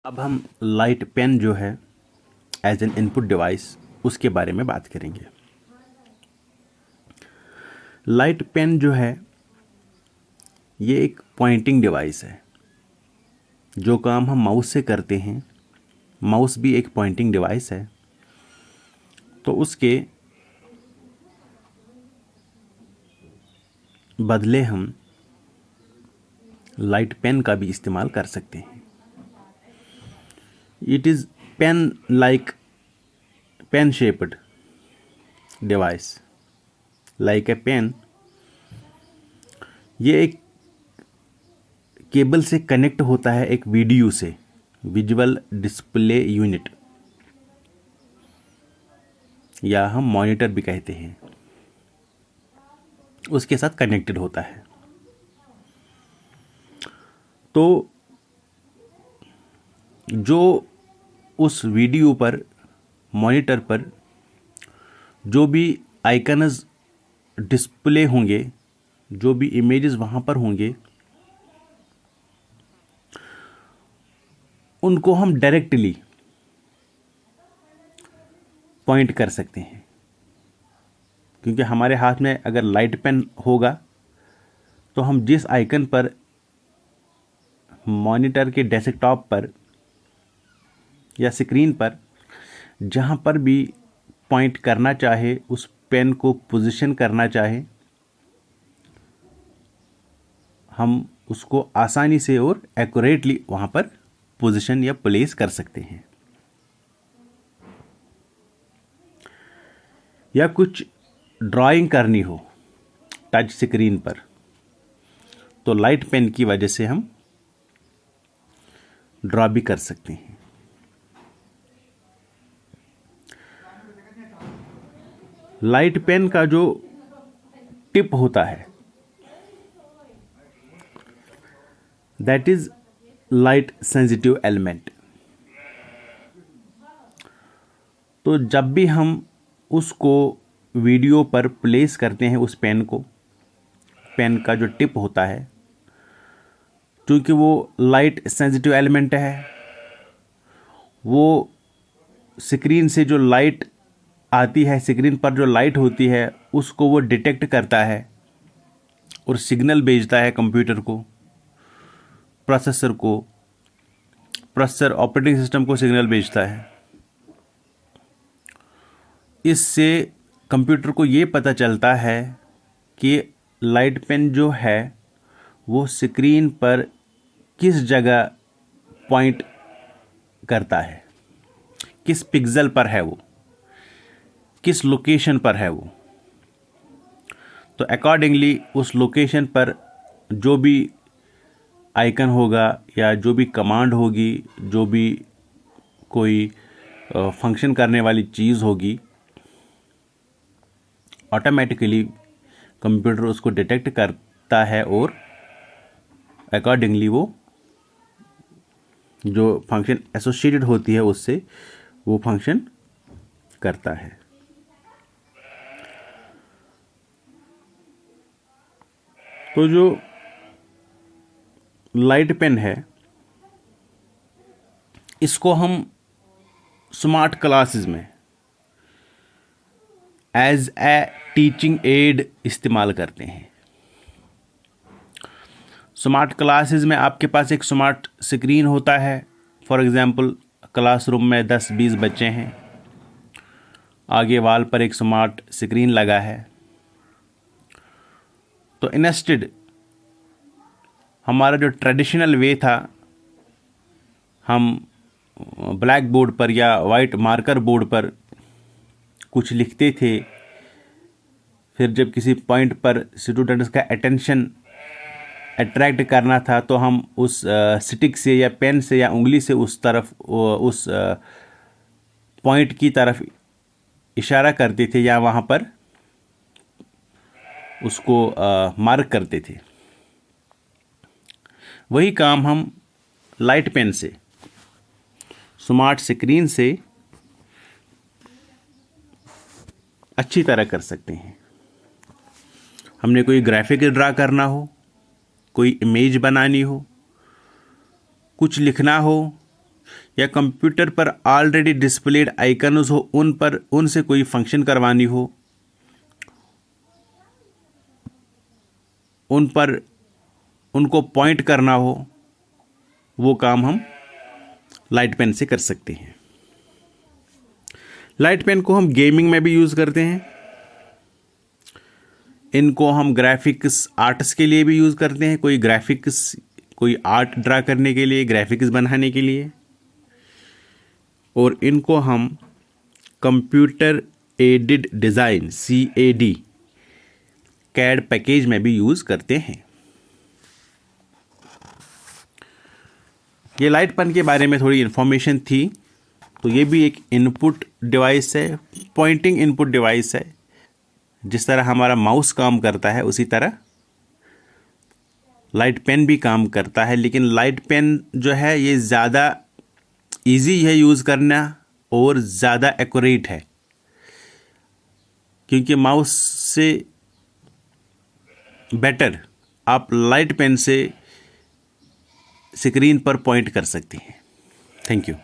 अब हम light pen जो है एज एन इनपुट डिवाइस उसके बारे में बात करेंगे। लाइट पेन जो है ये एक पॉइंटिंग डिवाइस है। जो काम हम माउस से करते हैं, माउस भी एक पॉइंटिंग डिवाइस है, तो उसके बदले हम लाइट पेन का भी इस्तेमाल कर सकते हैं। It is pen like pen shaped device like a pen. ये एक केबल से कनेक्ट होता है एक वीडियो से, विजुअल डिस्प्ले यूनिट या हम मॉनिटर भी कहते हैं, उसके साथ कनेक्टेड होता है। तो जो उस वीडियो पर, मॉनिटर पर जो भी आइकन्स डिस्प्ले होंगे, जो भी इमेजेस वहाँ पर होंगे, उनको हम डायरेक्टली पॉइंट कर सकते हैं। क्योंकि हमारे हाथ में अगर लाइट पेन होगा तो हम जिस आइकन पर मॉनिटर के डेस्कटॉप पर या स्क्रीन पर जहाँ पर भी पॉइंट करना चाहे, उस पेन को पोजीशन करना चाहे, हम उसको आसानी से और एक्यूरेटली वहाँ पर पोजीशन या प्लेस कर सकते हैं। या कुछ ड्राइंग करनी हो टच स्क्रीन पर, तो लाइट पेन की वजह से हम ड्रॉ भी कर सकते हैं। लाइट पेन का जो टिप होता है that is light sensitive element. तो जब भी हम उसको वीडियो पर प्लेस करते हैं, उस पेन को, पेन का जो टिप होता है, क्योंकि वो लाइट सेंसिटिव एलिमेंट है, वो स्क्रीन से जो लाइट आती है, स्क्रीन पर जो लाइट होती है, उसको वो डिटेक्ट करता है और सिग्नल भेजता है कंप्यूटर को, प्रोसेसर को, प्रोसेसर ऑपरेटिंग सिस्टम को सिग्नल भेजता है। इससे कंप्यूटर को ये पता चलता है कि लाइट पेन जो है वो स्क्रीन पर किस जगह पॉइंट करता है, किस पिक्सल पर है वो, किस लोकेशन पर है वो। तो अकॉर्डिंगली उस लोकेशन पर जो भी आइकन होगा या जो भी कमांड होगी, जो भी कोई फंक्शन करने वाली चीज़ होगी, ऑटोमेटिकली कंप्यूटर उसको डिटेक्ट करता है और अकॉर्डिंगली वो जो फंक्शन एसोसिएटेड होती है उससे वो फंक्शन करता है। तो जो लाइट पेन है, इसको हम स्मार्ट क्लासेस में एज ए टीचिंग एड इस्तेमाल करते हैं। स्मार्ट क्लासेस में आपके पास एक स्मार्ट स्क्रीन होता है। फॉर एग्जांपल, क्लासरूम में 10-20 बच्चे हैं, आगे वॉल पर एक स्मार्ट स्क्रीन लगा है। तो इंस्टेड हमारा जो ट्रेडिशनल वे था, हम ब्लैक बोर्ड पर या वाइट मार्कर बोर्ड पर कुछ लिखते थे, फिर जब किसी पॉइंट पर स्टूडेंट्स का अटेंशन अट्रैक्ट करना था तो हम उस स्टिक से या पेन से या उंगली से उस तरफ, उस पॉइंट की तरफ इशारा करते थे या वहाँ पर उसको मार्क करते थे। वही काम हम लाइट पेन से, स्मार्ट स्क्रीन से अच्छी तरह कर सकते हैं। हमने कोई ग्राफिक ड्रा करना हो, कोई इमेज बनानी हो, कुछ लिखना हो, या कंप्यूटर पर ऑलरेडी डिस्प्लेड आइकन्स हो, उनसे कोई फंक्शन करवानी हो, उन पर उनको पॉइंट करना हो, वो काम हम लाइट पेन से कर सकते हैं। लाइट पेन को हम गेमिंग में भी यूज़ करते हैं, इनको हम ग्राफिक्स आर्ट्स के लिए भी यूज़ करते हैं, कोई आर्ट ड्रा करने के लिए, ग्राफिक्स बनाने के लिए, और इनको हम computer aided design CAD CAD package में भी यूज़ करते हैं। ये लाइट पेन के बारे में थोड़ी इन्फॉर्मेशन थी। तो ये भी एक इनपुट डिवाइस है, पॉइंटिंग इनपुट डिवाइस है। जिस तरह हमारा माउस काम करता है उसी तरह लाइट पेन भी काम करता है, लेकिन लाइट पेन जो है ये ज़्यादा इजी है यूज़ करना और ज़्यादा एक्यूरेट है, क्योंकि माउस से बेटर आप लाइट पेन से स्क्रीन पर पॉइंट कर सकते हैं। Thank you.